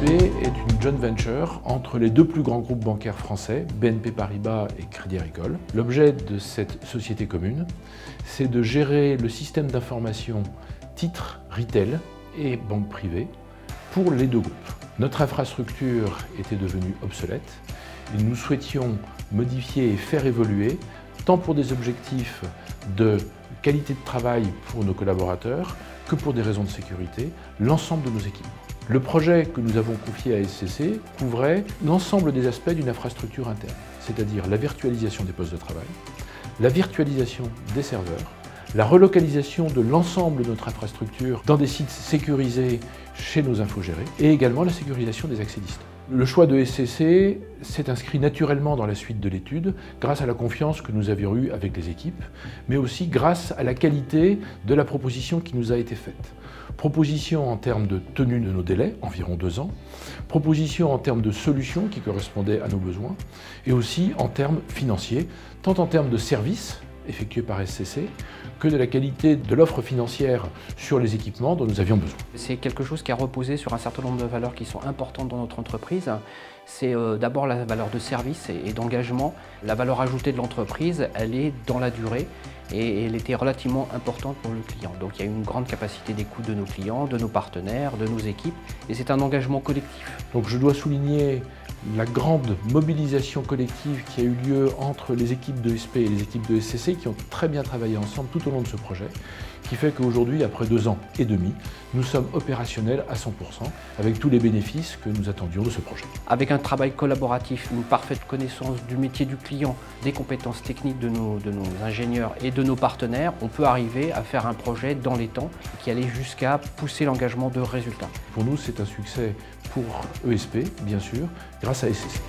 ESP est une joint venture entre les deux plus grands groupes bancaires français, BNP Paribas et Crédit Agricole. L'objet de cette société commune, c'est de gérer le système d'information titres, retail et banque privée pour les deux groupes. Notre infrastructure était devenue obsolète et nous souhaitions modifier et faire évoluer, tant pour des objectifs de qualité de travail pour nos collaborateurs que pour des raisons de sécurité, l'ensemble de nos équipements. Le projet que nous avons confié à SCC couvrait l'ensemble des aspects d'une infrastructure interne, c'est-à-dire la virtualisation des postes de travail, la virtualisation des serveurs, la relocalisation de l'ensemble de notre infrastructure dans des sites sécurisés chez nos infogérés et également la sécurisation des accès distants. Le choix de SCC s'est inscrit naturellement dans la suite de l'étude grâce à la confiance que nous avions eue avec les équipes, mais aussi grâce à la qualité de la proposition qui nous a été faite. Proposition en termes de tenue de nos délais, environ 2 ans, proposition en termes de solutions qui correspondaient à nos besoins, et aussi en termes financiers, tant en termes de services effectués par SCC que de la qualité de l'offre financière sur les équipements dont nous avions besoin. C'est quelque chose qui a reposé sur un certain nombre de valeurs qui sont importantes dans notre entreprise. C'est d'abord la valeur de service et d'engagement. La valeur ajoutée de l'entreprise, elle est dans la durée et elle était relativement importante pour le client. Donc il y a une grande capacité d'écoute de nos clients, de nos partenaires, de nos équipes et c'est un engagement collectif. Donc je dois souligner la grande mobilisation collective qui a eu lieu entre les équipes de SP et les équipes de SCC qui ont très bien travaillé ensemble tout au long de ce projet, qui fait qu'aujourd'hui, après 2 ans et demi, nous sommes opérationnels à 100% avec tous les bénéfices que nous attendions de ce projet. Avec un travail collaboratif, une parfaite connaissance du métier du client, des compétences techniques de nos ingénieurs et de nos partenaires, on peut arriver à faire un projet dans les temps qui allait jusqu'à pousser l'engagement de résultats. Pour nous, c'est un succès pour ESP, bien sûr, grâce à SCC.